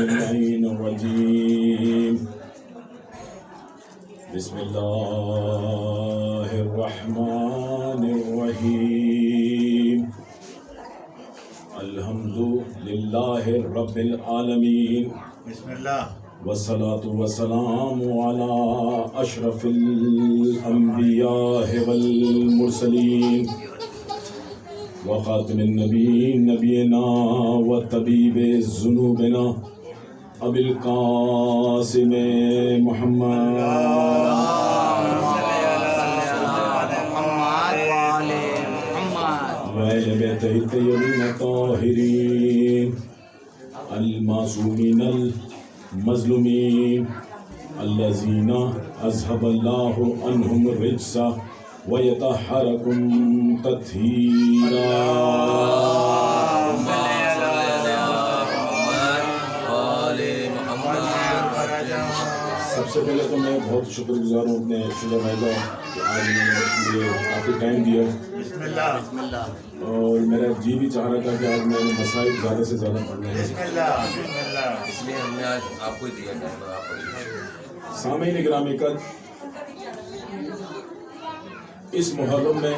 اللعين الرجيم بسم الله الرحمن الرحيم الحمد لله رب العالمين بسم الله والصلاة والسلام على أشرف الأنبياء والمرسلين وخاتم النبيين نبينا وطبيب ذنوبنا أبي القاسم محمد وآل بيته الطيبين الطاهرين المعصومين المظلومين الذين أذهب الله عنهم الرجس ويطهركم تطهيرا. سب سے پہلے تو میں بہت شکر گزار ہوں اپنے شجاع بھائی کا کہ آج انہوں نے مجھے کافی ٹائم دیا بسم اللہ بسم اللہ اور میرا جی بھی چاہ رہا تھا کہ آج میں نے مسائل زیادہ سے زیادہ پڑھنے ہیں. بسم اللہ بسم اللہ. اس لیے ہم نے آج آپ کو دیا ہے. سامعین گرامی قدر، اس محرم میں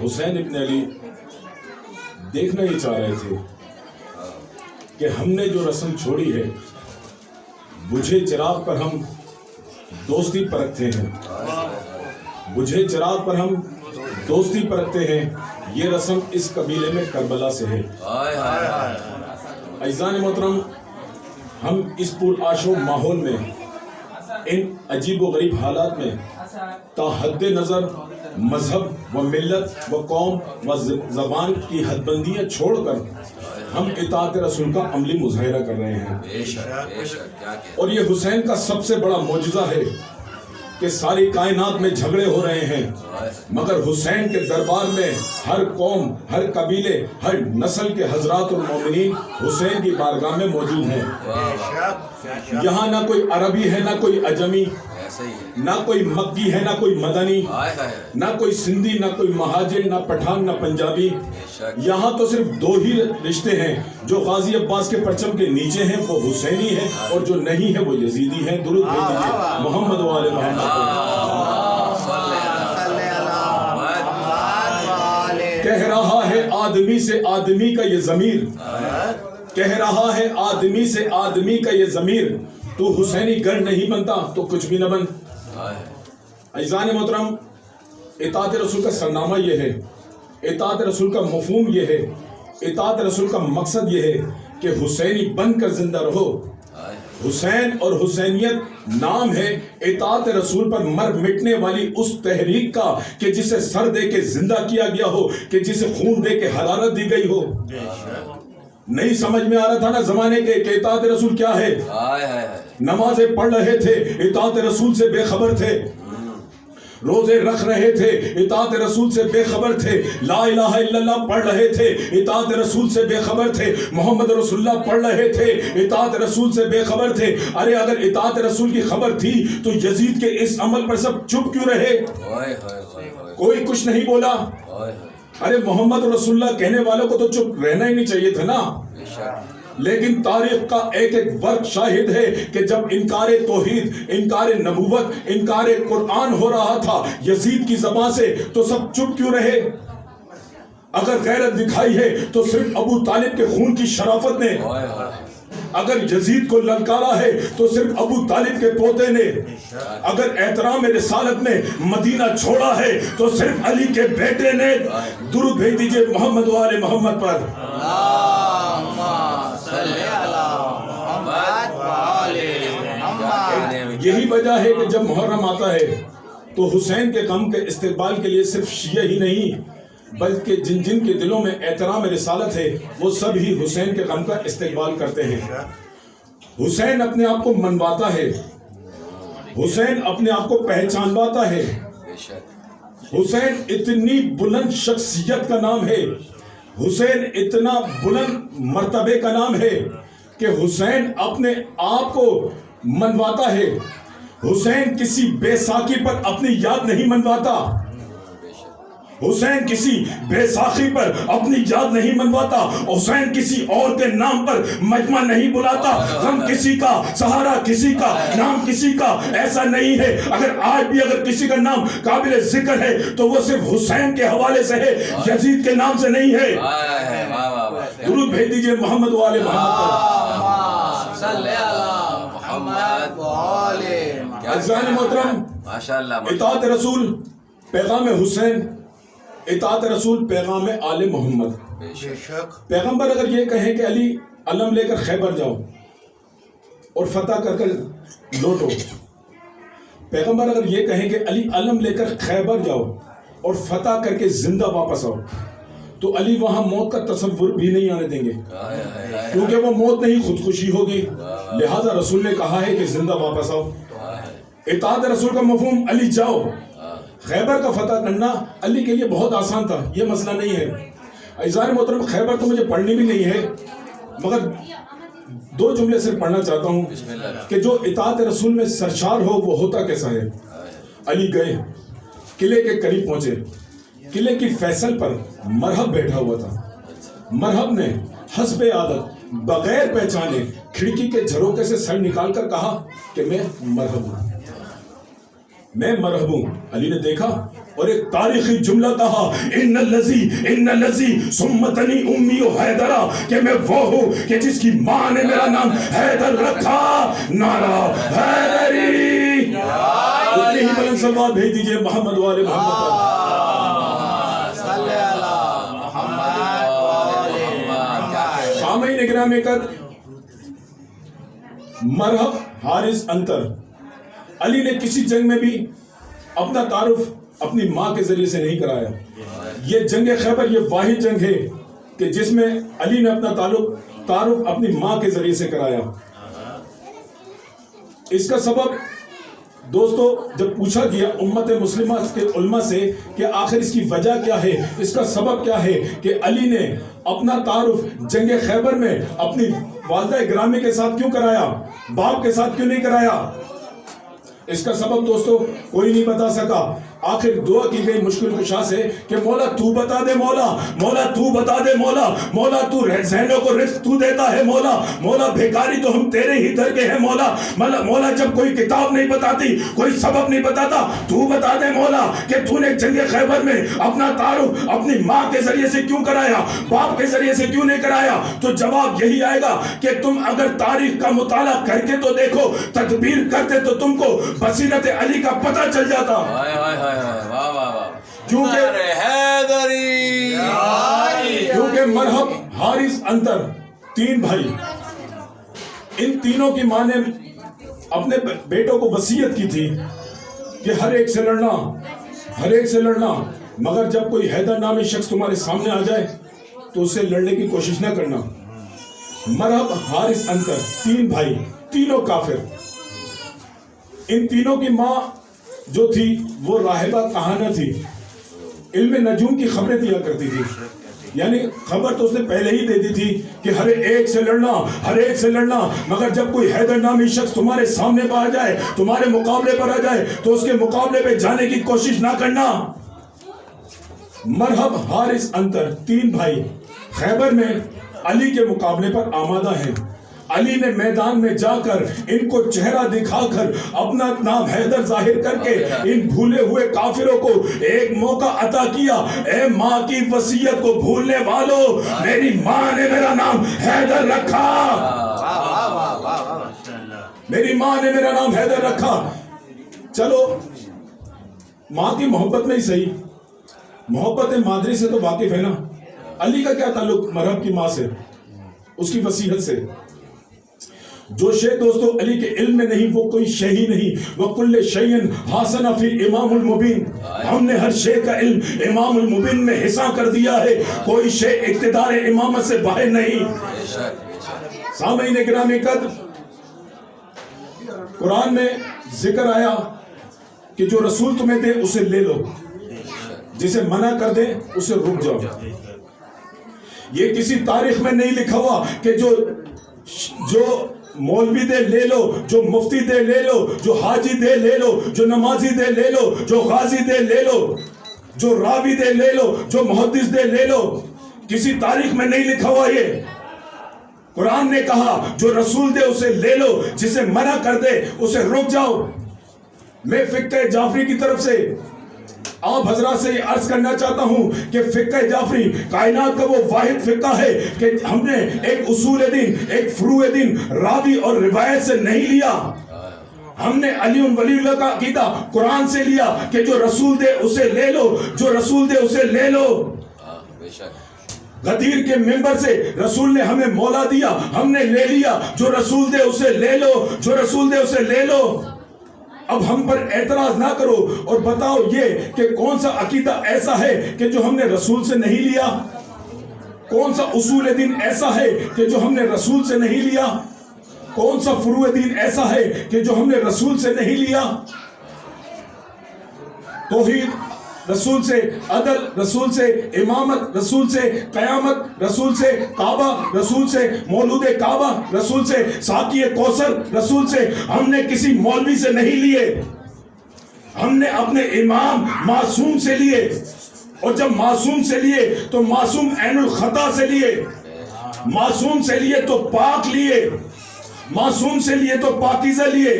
حسین ابن علی دیکھنا ہی چاہ رہے تھے کہ ہم نے جو رسم چھوڑی ہے، بجھے چراغ پر ہم دوستی پرکھتے ہیں، بجھے چراغ پر ہم دوستی پرکھتے ہیں، یہ رسم اس قبیلے میں کربلا سے ہے. عزیزان محترم، ہم اس پر آشو ماحول میں، ان عجیب و غریب حالات میں تا حد نظر مذہب و ملت و قوم و زبان کی حد بندیاں چھوڑ کر ہم اطاعت رسول کا عملی مظاہرہ کر رہے ہیں. اور یہ حسین کا سب سے بڑا معجزہ ہے کہ ساری کائنات میں جھگڑے ہو رہے ہیں، مگر حسین کے دربار میں ہر قوم، ہر قبیلے، ہر نسل کے حضرات المومنین حسین کی بارگاہ میں موجود ہیں. یہاں نہ کوئی عربی ہے، نہ کوئی عجمی، نہ کوئی مکی ہے، نہ کوئی مدنی، نہ کوئی سندھی، نہ کوئی مہاجر، نہ پٹھان، نہ پنجابی. یہاں تو صرف دو ہی رشتے ہیں جو غازی عباس کے پرچم کے نیچے ہیں، وہ حسینی ہے، اور جو نہیں ہے وہ یزیدی ہے. درود بھیجیے محمد و آل محمد. کہہ رہا ہے آدمی سے آدمی کا یہ ضمیر، کہہ رہا ہے آدمی سے آدمی کا یہ ضمیر، تو حسینی گر نہیں بنتا تو کچھ بھی نہ بن. عزیزان محترم، اطاعت رسول کا سرنامہ یہ ہے، اطاعت رسول کا مفہوم یہ ہے، اطاعت رسول کا مقصد یہ ہے کہ حسینی بن کر زندہ رہو. حسین اور حسینیت نام ہے اطاعت رسول پر مر مٹنے والی اس تحریک کا کہ جسے سر دے کے زندہ کیا گیا ہو، کہ جسے خون دے کے حرارت دی گئی ہو. نہیں سمجھ میں آ رہا تھا نا زمانے کے کہ اطاعت رسول کیا ہے. نمازیں پڑھ رہے تھے، اطاعت رسول سے بے خبر تھے. روزے رکھ رہے تھے، اطاعت رسول سے بے خبر تھے. لا الہ الا اللہ پڑھ رہے تھے، اطاعت رسول سے بے خبر تھے. محمد رسول اللہ پڑھ رہے تھے، اطاعت رسول سے بے خبر تھے. ارے اگر اطاعت رسول کی خبر تھی تو یزید کے اس عمل پر سب چپ کیوں رہے؟ کوئی کچھ نہیں بولا. ارے محمد رسول اللہ کہنے والوں کو تو چپ رہنا ہی نہیں چاہیے تھا نا. لیکن تاریخ کا ایک ایک ورق شاہد ہے کہ جب انکار توحید، انکار نبوت، انکار قرآن ہو رہا تھا یزید کی زبان سے تو سب چپ کیوں رہے؟ اگر غیرت دکھائی ہے تو صرف ابو طالب کے خون کی شرافت نے، اگر یزید کو للکارا ہے تو صرف ابو طالب کے پوتے نے، اگر احترام رسالت میں مدینہ چھوڑا ہے تو صرف علی کے بیٹے نے. درود بھیج دیجئے محمد و آل محمد پر. یہی وجہ ہے کہ جب محرم آتا ہے تو حسین کے غم کے استقبال کے لیے صرف شیعہ ہی نہیں بلکہ جن جن کے دلوں میں احترام رسالت ہے وہ سب ہی حسین کے غم کا استقبال کرتے ہیں. حسین اپنے آپ کو منواتا ہے، حسین اپنے آپ کو پہچانواتا ہے. حسین اتنی بلند شخصیت کا نام ہے، حسین اتنا بلند مرتبے کا نام ہے کہ حسین اپنے آپ کو منواتا ہے. حسین کسی بے ساکی پر اپنی یاد نہیں منواتا. حسین کسی بے ساخی پر اپنی یاد نہیں منواتا، حسین کسی اور کے نام پر مجمع نہیں بلاتا، غم کسی کا، سہارا کسی کا، نام کسی کا ایسا نہیں ہے۔ اگر آج بھی اگر کسی کا نام قابل ذکر ہے تو وہ صرف حسین کے حوالے سے ہے، یزید کے نام سے نہیں ہے۔ درود بھیج دیجئے محمد و آل محمد پر۔ عزیزان محترم، اطاعت رسول پیغام حسین، اطاعت رسول پیغام آل محمد۔ پیغمبر اگر یہ کہیں کہ علی علم لے کر خیبر جاؤ اور فتح کر کر لوٹو، پیغمبر اگر یہ کہیں کہ علی علم لے کر خیبر جاؤ اور فتح کر کے زندہ واپس آؤ، تو علی وہاں موت کا تصور بھی نہیں آنے دیں گے، کیونکہ وہ موت نہیں خودکشی ہوگی، لہذا رسول نے کہا ہے کہ زندہ واپس آؤ۔ اطاعت رسول کا مفہوم علی جاؤ، خیبر کا فتح کرنا علی کے لیے بہت آسان تھا، یہ مسئلہ نہیں ہے۔ عزیزان محترم، خیبر تو مجھے پڑھنی بھی نہیں ہے، مگر دو جملے صرف پڑھنا چاہتا ہوں کہ جو اطاعت رسول میں سرشار ہو وہ ہوتا کیسا ہے۔ علی گئے، قلعے کے قریب پہنچے، قلعے کی فیصل پر مرحب بیٹھا ہوا تھا۔ مرحب نے حسب عادت بغیر پہچانے کھڑکی کے جھروکے سے سر نکال کر کہا کہ میں مرحب ہوں، میں مرحب ہوں۔ علی نے دیکھا اور ایک تاریخی جملہ کہا، ان الذی سمتنی امی حیدرہ، کہ میں وہ ہوں کہ جس کی ماں نے میرا نام حیدر رکھا، نعرہ حیدری۔ اتنی ہی بلند صلوات بھیج دیجئے محمد و آل محمد پر۔ سامعین اکرامی قدر، مرحب حارث انتر، علی نے کسی جنگ میں بھی اپنا تعارف اپنی ماں کے ذریعے سے نہیں کرایا۔ یہ جنگ خیبر یہ واحد جنگ ہے کہ جس میں علی نے اپنا تعارف اپنی ماں کے ذریعے سے کرایا۔ اس کا سبب دوستو جب پوچھا گیا امت مسلمہ کے علماء سے کہ آخر اس کی وجہ کیا ہے، اس کا سبب کیا ہے کہ علی نے اپنا تعارف جنگ خیبر میں اپنی والدہ گرامی کے ساتھ کیوں کرایا، باپ کے ساتھ کیوں نہیں کرایا، اس کا سبب دوستو کوئی نہیں بتا سکا۔ آخر دعا کی گئی مشکل کشا سے کہ مولا تو بتا دے، مولا مولا تو بتا دے، مولا مولا تو ذہنوں کو رزق تو دیتا ہے، مولا مولا بھیکاری تو ہم تیرے ہی در کے ہیں، مولا مولا جب کوئی کتاب نہیں بتاتی، کوئی سبب نہیں بتاتا، تو بتا دے مولا کہ تو نے جنگ خیبر میں اپنا تعارف اپنی ماں کے ذریعے سے کیوں کرایا، باپ کے ذریعے سے کیوں نہیں کرایا۔ تو جواب یہی آئے گا کہ تم اگر تاریخ کا مطالعہ کر کے تو دیکھو، تدبیر کرتے تو تم کو بصیرت علی کا پتہ چل جاتا۔ کیونکہ مرحب حارث انتر تین بھائی، ان تینوں کی ماں نے اپنے بیٹوں کو وصیت کی تھی کہ ہر ایک سے لڑنا، ہر ایک سے لڑنا، مگر جب کوئی حیدر نامی شخص تمہارے سامنے آ جائے تو اسے لڑنے کی کوشش نہ کرنا۔ مرحب حارث انتر تین بھائی، تینوں کافر۔ ان تینوں کی ماں جو تھی وہ راہبہ کہانہ تھی، علم نجوم کی خبریں دیا کرتی تھی، یعنی خبر تو اس نے پہلے ہی دے دی تھی کہ ہر ایک سے لڑنا، ہر ایک سے لڑنا، مگر جب کوئی حیدر نامی شخص تمہارے سامنے پر آ جائے، تمہارے مقابلے پر آ جائے تو اس کے مقابلے پہ جانے کی کوشش نہ کرنا۔ مرحب حارث انتر تین بھائی خیبر میں علی کے مقابلے پر آمادہ ہیں۔ علی نے میدان میں جا کر ان کو چہرہ دکھا کر اپنا نام حیدر ظاہر کر کے ان بھولے ہوئے کافروں کو ایک موقع عطا کیا۔ اے ماں کی وصیت کو بھولنے والوں، میری ماں نے میرا نام حیدر رکھا، میری ماں نے میرا نام حیدر رکھا۔ چلو ماں کی محبت میں ہی صحیح، محبت مادری سے تو واقف ہے نا، علی کا کیا تعلق مرحب کی ماں سے، اس کی وصیت سے؟ جو شے دوستو علی کے علم میں نہیں وہ کوئی شے ہی نہیں۔ وَكُلِّ شَيْءٍ حَسَنَ فِي الْإِمَامُ الْمُبِينُ، ہم نے ہر شے کا علم امام المبین میں حصہ کر دیا ہے، کوئی شے اقتدار امامت سے باہر نہیں۔ سامعین گرامی قدر، قرآن میں ذکر آیا کہ جو رسول تمہیں دے اسے لے لو، جسے منع کر دے اسے رک جاؤ۔ یہ کسی تاریخ میں نہیں لکھا ہوا کہ جو مولوی دے لے لو، جو مفتی دے لے لو، جو حاجی دے لے لو، جو نمازی دے لے لو، جو غازی دے لے لو۔ جو راوی دے لے لو, جو محدث دے لے لو, کسی تاریخ میں نہیں لکھا ہوا یہ. قرآن نے کہا جو رسول دے اسے لے لو, جسے منع کر دے اسے رک جاؤ. میں فقہ جعفری کی طرف سے آپ حضرات سے یہ عرض کرنا چاہتا ہوں کہ فقہ جعفری کائنات کا وہ واحد فقہ ہے کہ ہم نے ایک اصول دین, ایک فروع دین راوی اور روایت سے نہیں لیا. ہم نے علی ولی اللہ کا عقیدہ قرآن سے لیا کہ جو رسول دے اسے لے لو, جو رسول دے اسے لے لو. غدیر کے ممبر سے رسول نے ہمیں مولا دیا, ہم نے لے لیا. جو رسول دے اسے لے لو, جو رسول دے اسے لے لو. اب ہم پر اعتراض نہ کرو اور بتاؤ یہ کہ کون سا عقیدہ ایسا ہے کہ جو ہم نے رسول سے نہیں لیا, کون سا اصول دین ایسا ہے کہ جو ہم نے رسول سے نہیں لیا, کون سا فروع دین ایسا ہے کہ جو ہم نے رسول سے نہیں لیا. توحید رسول سے, عدل رسول سے, امامت رسول سے, قیامت رسول سے, کعبہ رسول سے, مولود کعبہ رسول سے, ساقی کوثر رسول سے. ہم نے کسی مولوی سے نہیں لیے, ہم نے اپنے امام معصوم سے لیے. اور جب معصوم سے لیے تو معصوم عین الخطا سے لیے, معصوم سے لیے تو پاک لیے, معصوم سے لیے تو پاکیزہ لیے.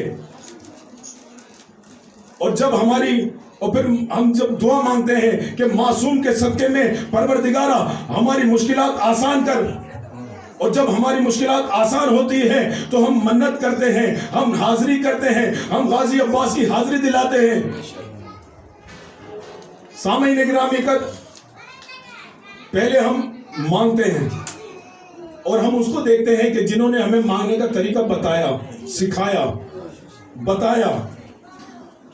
اور جب اور پھر ہم جب دعا مانگتے ہیں کہ معصوم کے صدقے میں پروردگارا ہماری مشکلات آسان کر, اور جب ہماری مشکلات آسان ہوتی ہیں تو ہم منت کرتے ہیں, ہم حاضری کرتے ہیں, ہم غازی عباس کی حاضری دلاتے ہیں. سامعین گرامی, پہلے ہم مانگتے ہیں اور ہم اس کو دیکھتے ہیں کہ جنہوں نے ہمیں مانگنے کا طریقہ بتایا, سکھایا, بتایا.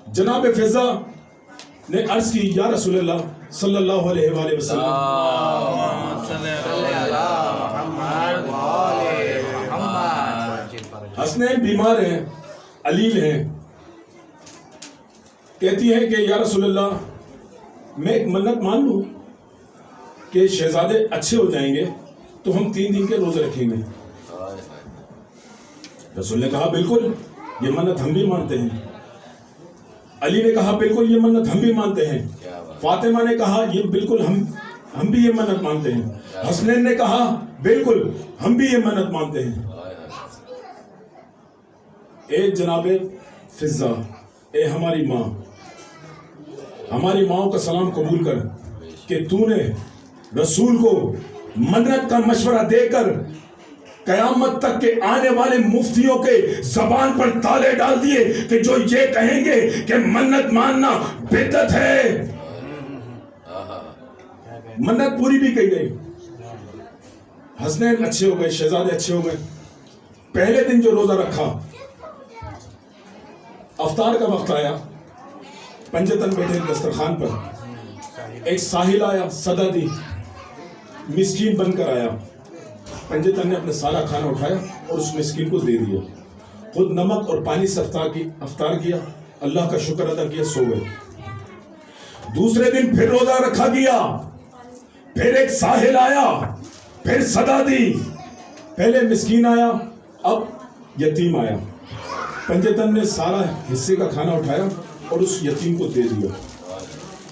جناب فضا نے عرض کی یا رسول اللہ صلی اللہ علیہ وآلہ وسلم, حسنین بیمار ہیں, علیل ہیں. کہتی ہے کہ یا رسول اللہ میں ایک منت مان لوں کہ شہزادے اچھے ہو جائیں گے تو ہم 3 دن کے روزے رکھیں گے. رسول نے کہا بالکل یہ منت ہم بھی مانتے ہیں. علی نے کہا بالکل یہ منت ہم بھی مانتے ہیں. فاطمہ نے کہا یہ بالکل ہم بھی یہ منت مانتے ہیں. حسنین نے کہا بالکل ہم بھی یہ منت مانتے ہیں. اے جناب فضا, اے ہماری ماں, ہماری ماں کا سلام قبول کر کہ تو نے رسول کو منت کا مشورہ دے کر قیامت تک کے آنے والے مفتیوں کے زبان پر تالے ڈال دیے کہ جو یہ کہیں گے کہ منت ماننا بدعت ہے. منت پوری بھی کہی گئی. حسنین اچھے ہو گئے, شہزادے اچھے ہو گئے. پہلے دن جو روزہ رکھا, افطار کا وقت آیا, پنجتن بیٹھے دسترخوان پر, ایک ساحل آیا, صدا دی, مسکین بن کر آیا. پنجتن نے اپنا سارا کھانا اٹھایا اور اس مسکین کو دے دیا. خود نمک اور پانی سے افطار کیا, اللہ کا شکر ادا کیا, سو گئے. دوسرے دن پھر روزہ رکھا گیا, پھر ایک ساحل آیا, پھر صدا دی. پہلے مسکین آیا, اب یتیم آیا. پنجتن نے سارا حصے کا کھانا اٹھایا اور اس یتیم کو دے دیا.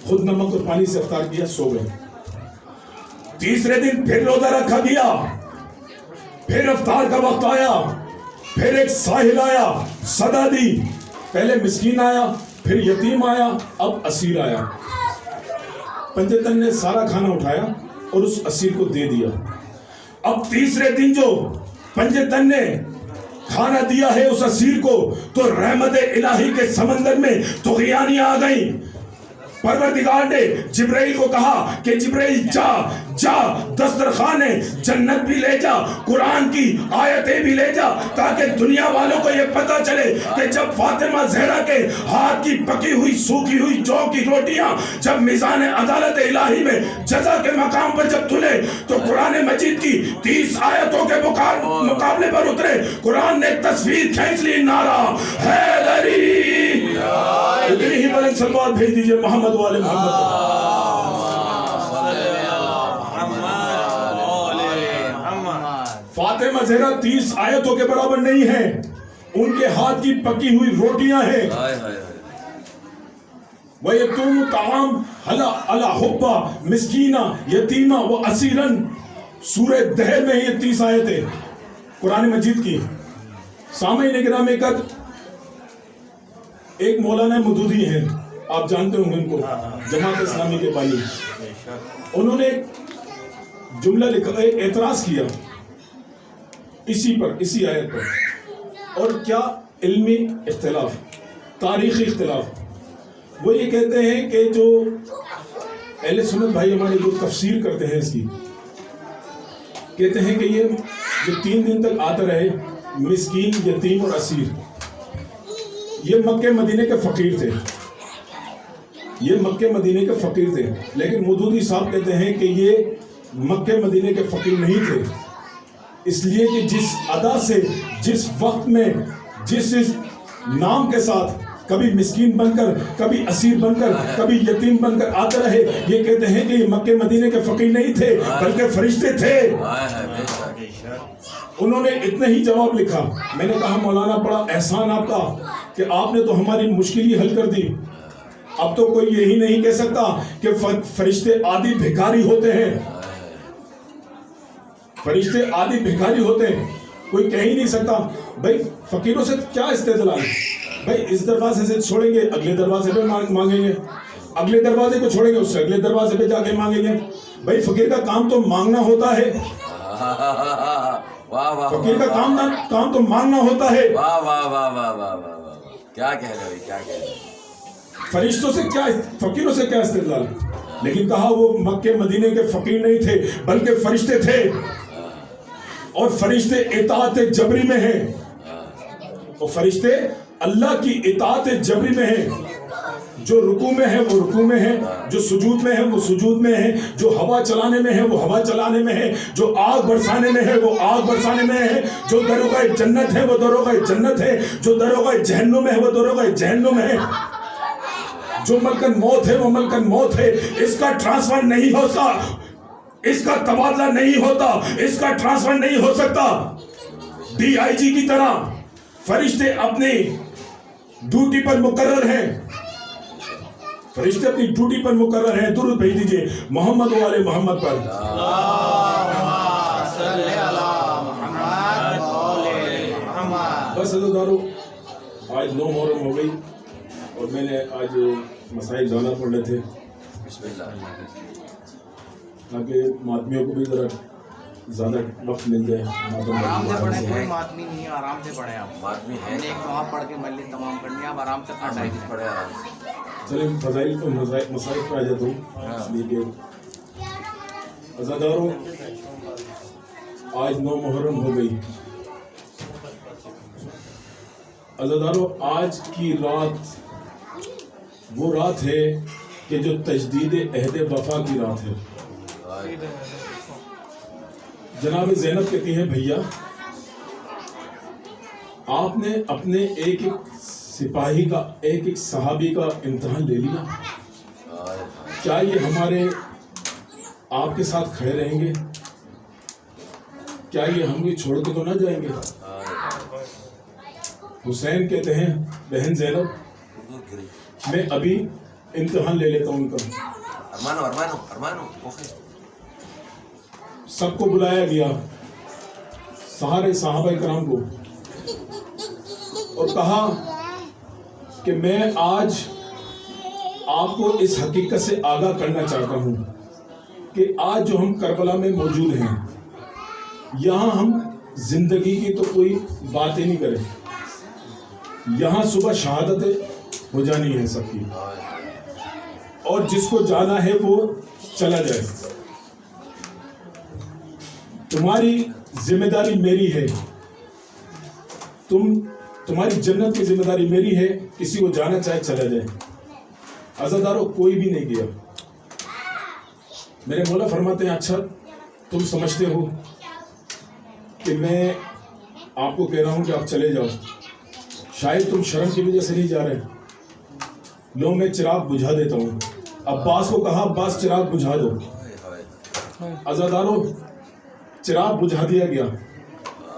خود نمک اور پانی سے افطار کیا, سو گئے. تیسرے دن پھر روزہ رکھا گیا, پھر افطار کا وقت آیا, پھر ایک ساحل آیا, صدا دی. پہلے مسکین آیا, پھر یتیم آیا, اب اسیر آیا. پنجتن نے سارا کھانا اٹھایا اور اس اسیر کو دے دیا. اب تیسرے دن جو پنجتن نے کھانا دیا ہے اس اسیر کو تو رحمت الہی کے سمندر میں طغیانیاں آ گئیں. پروردگار نے جبرائیل کو کہا کہ جبرائیل جا دسترخوان جنت بھی لے جا, قرآن کی آیتیں بھی لے جا, تاکہ دنیا والوں کو یہ پتا چلے کہ جب فاطمہ زہرا کے ہاتھ کی پکی ہوئی سوکھی ہوئی جو کی روٹیاں جب میزان عدالت الہی میں جزا کے مقام پر جب تلے تو قرآن مجید کی 30 آیتوں کے مقابلے پر اترے. قرآن نے تصویر کھینچ لی, نعرہ حیدری. اتنی ہی بلند صلوات بھیج دیجئے محمد والے محمد. فاطمہ زہرا 30 آیتوں کے برابر نہیں ہے, ان کے ہاتھ کی پکی ہوئی روٹیاں ہیں. وَيَتُومُ طَعَامُ اللہ حبا مسکینہ یتیمہ و اسیرن. سورہ دہر میں یہ 30 آیتیں قرآن مجید کی. سامعین گرامی قدر، ایک مولانا مودودی ہیں، آپ جانتے ہوں گے ان کو، جماعت اسلامی کے بانی. انہوں نے ایک جملہ لکھا، ایک اعتراض کیا اسی پر، اسی آیت پر. اور کیا علمی اختلاف، تاریخی اختلاف. وہ یہ کہتے ہیں کہ جو اہل سنت بھائی ہمارے جو تفسیر کرتے ہیں اس کی، کہتے ہیں کہ یہ جو 3 دن تک آتا رہے مسکین، یتیم اور اسیر، یہ مکہ مدینے کے فقیر تھے، یہ مکہ مدینے کے فقیر تھے. لیکن مودودی صاحب کہتے ہیں کہ یہ مکہ مدینے کے فقیر نہیں تھے، اس لیے کہ جس ادا سے، جس وقت میں، جس نام کے ساتھ کبھی مسکین بن کر، کبھی اسیر بن کر، کبھی یتیم بن کر آتے رہے، یہ کہتے ہیں کہ یہ مکہ مدینے کے فقیر نہیں تھے بلکہ فرشتے تھے. انہوں نے اتنا ہی جواب لکھا. میں نے کہا مولانا بڑا احسان آپ کا کہ آپ نے تو ہماری مشکل ہی حل کر دی. اب تو کوئی یہی نہیں کہہ سکتا کہ فرشتے عادی بھکاری ہوتے ہیں، فرشتے عادی بھکاری ہوتے ہیں. کوئی کہہ ہی نہیں سکتا. بھائی فقیروں سے کیا استدلال؟ بھائی اس دروازے سے چھوڑیں گے اگلے دروازے پہ مانگیں گے، اگلے دروازے کو چھوڑیں گے اس سے اگلے دروازے پہ جا کے مانگیں گے. بھائی فقیر کا کام تو مانگنا ہوتا ہے، فقیر کا کام تو مانگنا ہوتا ہے. واہ واہ واہ واہ واہ واہ، کیا کہہ رہے ہو، کیا کہہ رہے ہو. فرشتوں سے کیا، فقیروں سے کیا استدلال؟ لیکن کہا وہ مکہ مدینے کے فقیر نہیں تھے بلکہ فرشتے تھے، اور فرشتے اطاعت جبری میں ہیں، اور فرشتے اللہ کی اطاعت جبری میں ہیں. جو رکوع میں ہے وہ رکوع میں ہے، جو سجود میں ہے وہ سجود میں ہے، جو ہوا چلانے میں ہے وہ ہوا چلانے میں ہے، جو آگ برسانے میں ہے وہ آگ برسانے میں ہے، جو دروغہ جنت ہے وہ دروغہ جنت ہے، جو دروغہ جہنم ہے وہ دروغہ جہنم ہے، جو ملکن موت ہے وہ ملکن موت ہے. اس کا ٹرانسفر نہیں ہوتا، اس کا تبادلہ نہیں ہوتا، اس کا ٹرانسفر نہیں ہو سکتا. DIG کی طرح فرشتے اپنی ڈیوٹی پر مقرر ہیں، فرشتے اپنی ڈیوٹی پر مقرر ہیں. درود بھیج دیجئے محمد و آل محمد پر. بس عزیزدارو، آج 9 محرم ہو گئی اور میں نے آج مسائل زیادہ پڑھ رہے تھے بسم اللہ. تاکہ ماتمیوں کو بھی ذرا زیادہ وقت مل جائے. آرام سے پڑھیں، کوئی ماتمی نہیں ہے، آرام سے پڑھیں. آپ ماتمی ہے ایک دعا پڑھ کے مجلس تمام کرنی ہے، آپ آرام سے پڑھیں. پڑھے آرام سے. چلیں فضائل کو مسائل پہ آ جاتا ہوں. اس لیے کہ عزاداروں، آج 9 محرم ہو گئی. عزاداروں، آج کی رات وہ رات ہے کہ جو تجدید عہد وفا کی رات ہے. جناب زینب کہتی ہیں بھیا آپ نے اپنے ایک سپاہی کا، ایک صحابی کا امتحان لے لیا، کیا یہ ہمارے آپ کے ساتھ کھڑے رہیں گے؟ کیا یہ ہم یہ چھوڑ کے تو نہ جائیں گے؟ حسین کہتے ہیں بہن زینب میں ابھی امتحان لے لیتا ہوں ان کا. ارمانو. سب کو بلایا گیا، سارے صحابہ کرام کو، اور کہا کہ میں آج آپ کو اس حقیقت سے آگاہ کرنا چاہتا ہوں کہ آج جو ہم کربلا میں موجود ہیں، یہاں ہم زندگی کی تو کوئی بات ہی نہیں کریں، یہاں صبح شہادت ہو جانی ہے سب کی، اور جس کو جانا ہے وہ چلا جائے. تمہاری ذمہ داری میری ہے، تمہاری جنت کی ذمہ داری میری ہے، کسی کو جانا چاہے چلا جائے. عزادارو، کوئی بھی نہیں گیا. میرے مولا فرماتے ہیں اچھا تم سمجھتے ہو کہ میں آپ کو کہہ رہا ہوں کہ آپ چلے جاؤ، شاید تم شرم کی وجہ سے نہیں جا رہے. لو میں چراغ بجھا دیتا ہوں. عباس کو کہا عباس چراغ بجھا دو. عزادارو، چراغ بجھا دیا گیا.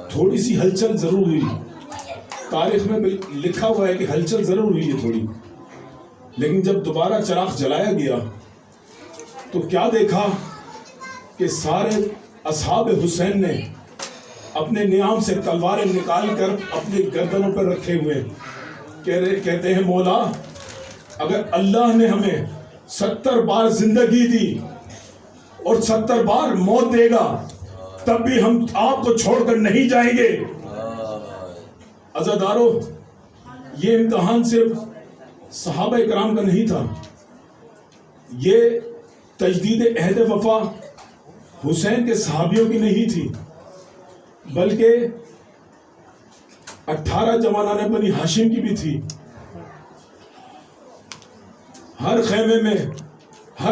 تھوڑی سی ہلچل ضرور ہوئی، تاریخ میں لکھا ہوا ہے کہ ہلچل ضرور ہوئی ہے تھوڑی، لیکن جب دوبارہ چراغ جلایا گیا تو کیا دیکھا کہ سارے اصحاب حسین نے اپنے نیام سے تلواریں نکال کر اپنی گردنوں پر رکھے ہوئے کہتے ہیں مولا اگر اللہ نے ہمیں 70 بار زندگی دی اور 70 بار موت دے گا تب بھی ہم آپ کو چھوڑ کر نہیں جائیں گے. عزادارو یہ امتحان صرف صحابہ کرام کا نہیں تھا, یہ تجدید عہد وفا حسین کے صحابیوں کی نہیں تھی بلکہ 18 جوانان بنی ہاشم کی بھی تھی. ہر خیمے میں